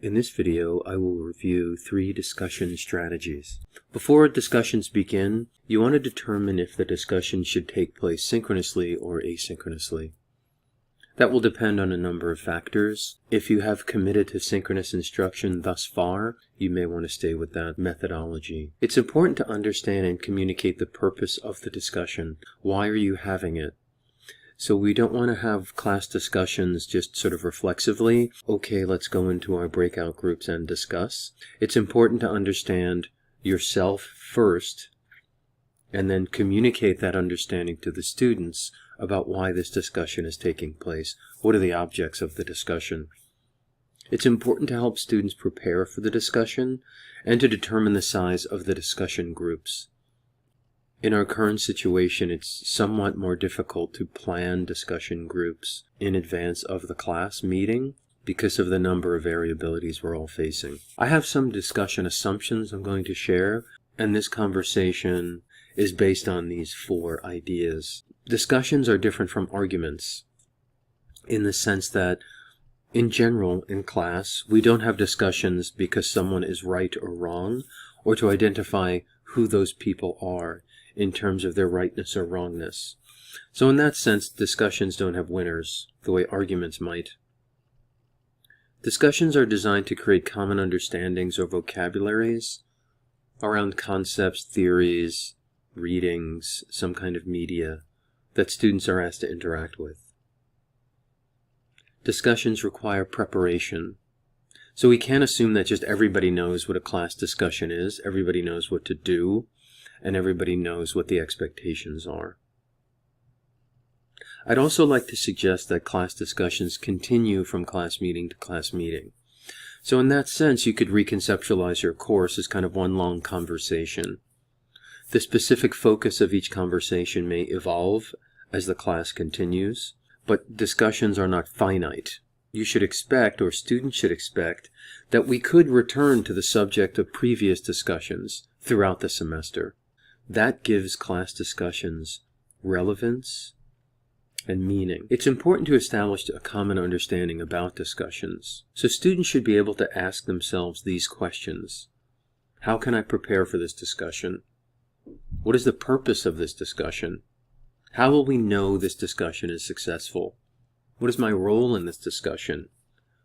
In this video, I will review 3 discussion strategies. Before discussions begin, you want to determine if the discussion should take place synchronously or asynchronously. That will depend on a number of factors. If you have committed to synchronous instruction thus far, you may want to stay with that methodology. It's important to understand and communicate the purpose of the discussion. Why are you having it? So we don't want to have class discussions just sort of reflexively. Okay, let's go into our breakout groups and discuss. It's important to understand yourself first and then communicate that understanding to the students about why this discussion is taking place. What are the objects of the discussion? It's important to help students prepare for the discussion and to determine the size of the discussion groups. In our current situation, it's somewhat more difficult to plan discussion groups in advance of the class meeting because of the number of variabilities we're all facing. I have some discussion assumptions I'm going to share, and this conversation is based on these 4 ideas. Discussions are different from arguments in the sense that, in general, in class, we don't have discussions because someone is right or wrong, or to identify who those people are in terms of their rightness or wrongness. So in that sense, discussions don't have winners, the way arguments might. Discussions are designed to create common understandings or vocabularies around concepts, theories, readings, some kind of media that students are asked to interact with. Discussions require preparation. So we can't assume that just everybody knows what a class discussion is, everybody knows what to do, and everybody knows what the expectations are. I'd also like to suggest that class discussions continue from class meeting to class meeting. So in that sense, you could reconceptualize your course as kind of one long conversation. The specific focus of each conversation may evolve as the class continues, but discussions are not finite. You should expect, or students should expect, that we could return to the subject of previous discussions throughout the semester. That gives class discussions relevance and meaning. It's important to establish a common understanding about discussions. So students should be able to ask themselves these questions. How can I prepare for this discussion? What is the purpose of this discussion? How will we know this discussion is successful? What is my role in this discussion?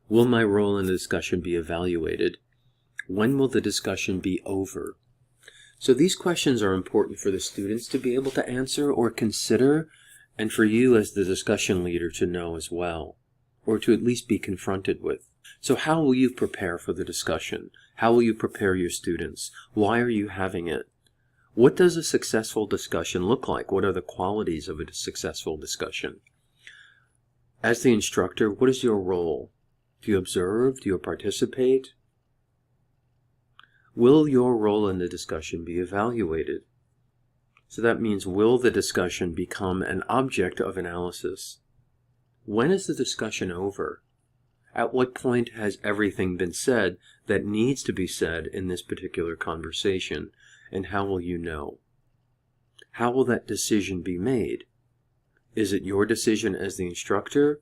Will my role in the discussion be evaluated? When will the discussion be over? So these questions are important for the students to be able to answer or consider, and for you as the discussion leader to know as well, or to at least be confronted with. So how will you prepare for the discussion? How will you prepare your students? Why are you having it? What does a successful discussion look like? What are the qualities of a successful discussion? As the instructor, what is your role? Do you observe? Do you participate? Will your role in the discussion be evaluated? So that means, will the discussion become an object of analysis? When is the discussion over? At what point has everything been said that needs to be said in this particular conversation? And how will you know? How will that decision be made? Is it your decision as the instructor?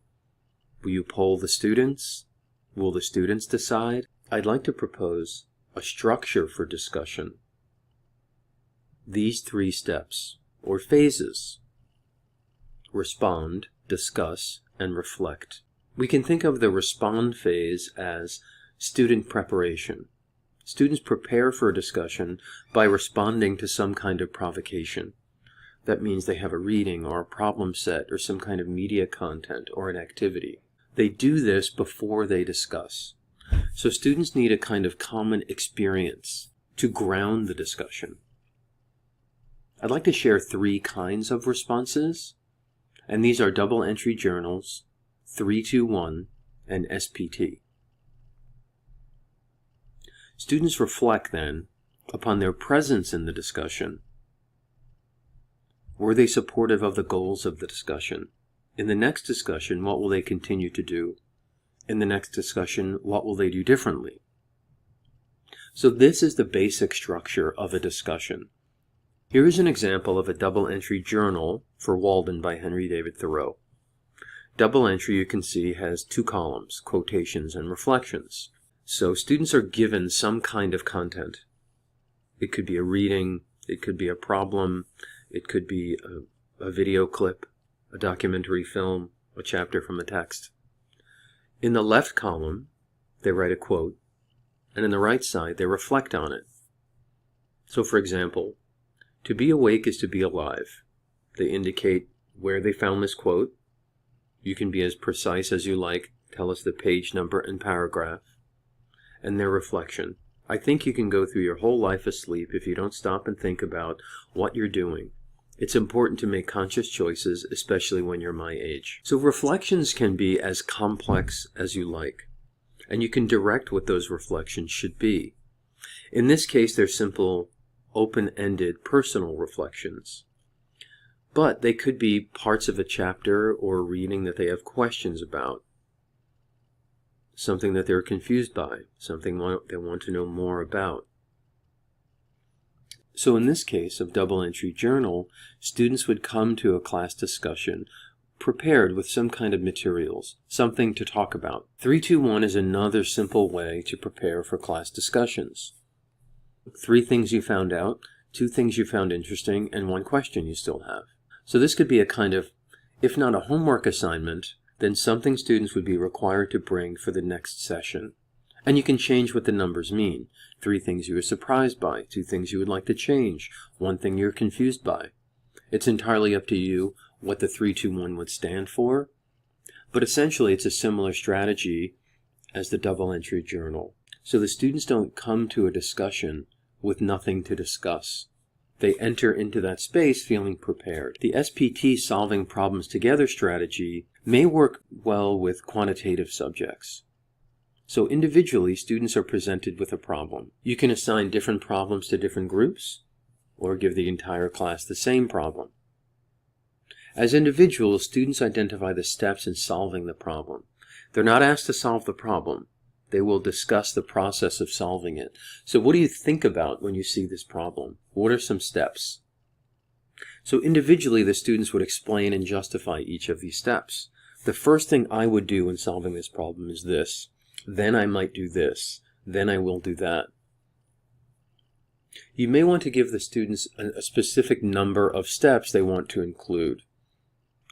Will you poll the students? Will the students decide? I'd like to propose a structure for discussion. These 3 steps, or phases: respond, discuss, and reflect. We can think of the respond phase as student preparation. Students prepare for a discussion by responding to some kind of provocation. That means they have a reading or a problem set or some kind of media content or an activity. They do this before they discuss. So students need a kind of common experience to ground the discussion. I'd like to share 3 kinds of responses, and these are double entry journals, 3-2-1, and SPT. Students reflect then upon their presence in the discussion. Were they supportive of the goals of the discussion? In the next discussion, what will they continue to do? In the next discussion, what will they do differently? So this is the basic structure of a discussion. Here is an example of a double-entry journal for Walden by Henry David Thoreau. Double entry, you can see, has 2 columns, quotations and reflections. So students are given some kind of content. It could be a reading, it could be a problem, it could be a video clip, a documentary film, a chapter from a text. In the left column, they write a quote, and in the right side, they reflect on it. So for example, to be awake is to be alive. They indicate where they found this quote. You can be as precise as you like. Tell us the page number and paragraph. And their reflection. I think you can go through your whole life asleep if you don't stop and think about what you're doing. It's important to make conscious choices, especially when you're my age. So reflections can be as complex as you like. And you can direct what those reflections should be. In this case, they're simple, open-ended personal reflections. But they could be parts of a chapter or a reading that they have questions about. Something that they're confused by, something they want to know more about. So in this case of double entry journal, students would come to a class discussion prepared with some kind of materials, something to talk about. 3-2-1 is another simple way to prepare for class discussions. 3 things you found out, 2 things you found interesting, and 1 question you still have. So this could be a kind of, if not a homework assignment, then something students would be required to bring for the next session. And you can change what the numbers mean. 3 things you were surprised by, 2 things you would like to change, 1 thing you're confused by. It's entirely up to you what the 3-2-1 would stand for, but essentially it's a similar strategy as the double entry journal. So the students don't come to a discussion with nothing to discuss. They enter into that space feeling prepared. The SPT solving problems together strategy may work well with quantitative subjects. So individually, students are presented with a problem. You can assign different problems to different groups, or give the entire class the same problem. As individuals, students identify the steps in solving the problem. They're not asked to solve the problem. They will discuss the process of solving it. So what do you think about when you see this problem? What are some steps? So individually, the students would explain and justify each of these steps. The first thing I would do in solving this problem is this. Then I might do this. Then I will do that. You may want to give the students a specific number of steps they want to include.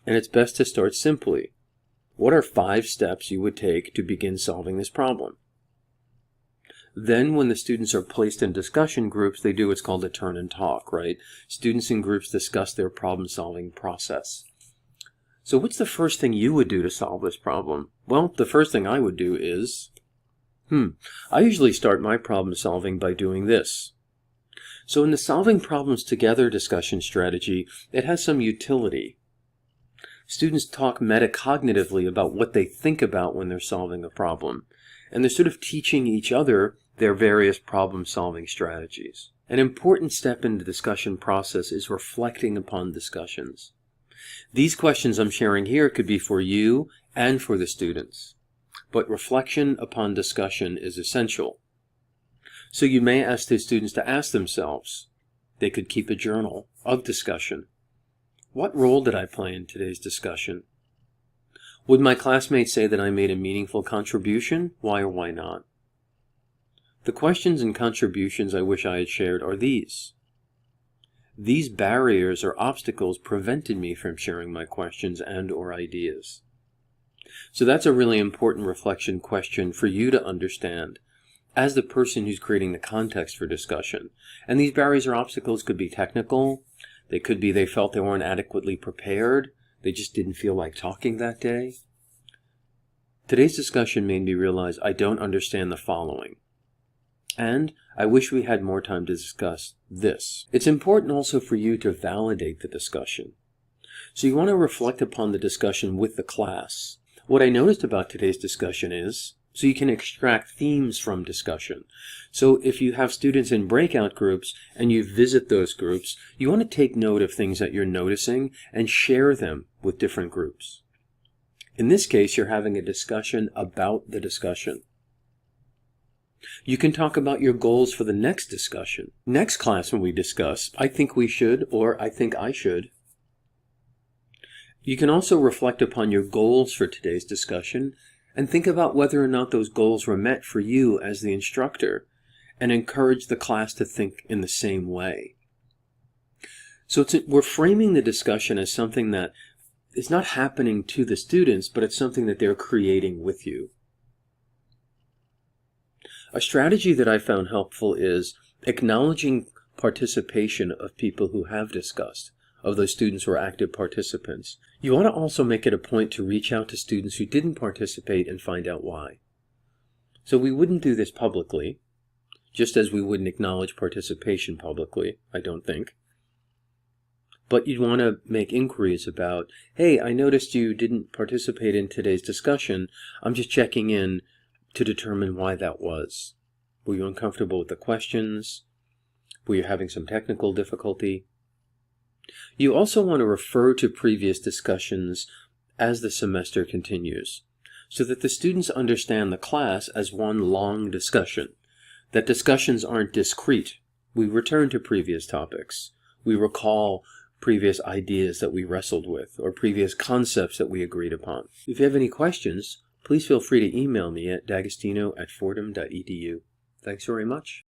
And it's best to start simply. What are 5 steps you would take to begin solving this problem? Then when the students are placed in discussion groups, they do what's called a turn and talk, right? Students in groups discuss their problem-solving process. So what's the first thing you would do to solve this problem? Well, the first thing I would do is, I usually start my problem solving by doing this. So in the solving problems together discussion strategy, it has some utility. Students talk metacognitively about what they think about when they're solving a problem. And they're sort of teaching each other their various problem-solving strategies. An important step in the discussion process is reflecting upon discussions. These questions I'm sharing here could be for you and for the students. But reflection upon discussion is essential. So you may ask the students to ask themselves. They could keep a journal of discussion. What role did I play in today's discussion? Would my classmates say that I made a meaningful contribution? Why or why not? The questions and contributions I wish I had shared are these. These barriers or obstacles prevented me from sharing my questions and or ideas. So that's a really important reflection question for you to understand as the person who's creating the context for discussion. And these barriers or obstacles could be technical. They could be they felt they weren't adequately prepared. They just didn't feel like talking that day. Today's discussion made me realize I don't understand the following. And I wish we had more time to discuss this. It's important also for you to validate the discussion. So you want to reflect upon the discussion with the class. What I noticed about today's discussion is, so you can extract themes from discussion. So if you have students in breakout groups and you visit those groups, you want to take note of things that you're noticing and share them with different groups. In this case, you're having a discussion about the discussion. You can talk about your goals for the next discussion. Next class when we discuss, I think we should, or I think I should. You can also reflect upon your goals for today's discussion And think about whether or not those goals were met for you as the instructor, and encourage the class to think in the same way. So we're framing the discussion as something that is not happening to the students, but it's something that they're creating with you. A strategy that I found helpful is acknowledging participation of people who have discussed, of those students who are active participants. You want to also make it a point to reach out to students who didn't participate and find out why. So we wouldn't do this publicly, just as we wouldn't acknowledge participation publicly, I don't think. But you'd want to make inquiries about, hey, I noticed you didn't participate in today's discussion. I'm just checking in to determine why that was. Were you uncomfortable with the questions? Were you having some technical difficulty? You also want to refer to previous discussions as the semester continues, so that the students understand the class as one long discussion, that discussions aren't discrete. We return to previous topics. We recall previous ideas that we wrestled with, or previous concepts that we agreed upon. If you have any questions, please feel free to email me at d'agostino@fordham.edu. Thanks very much.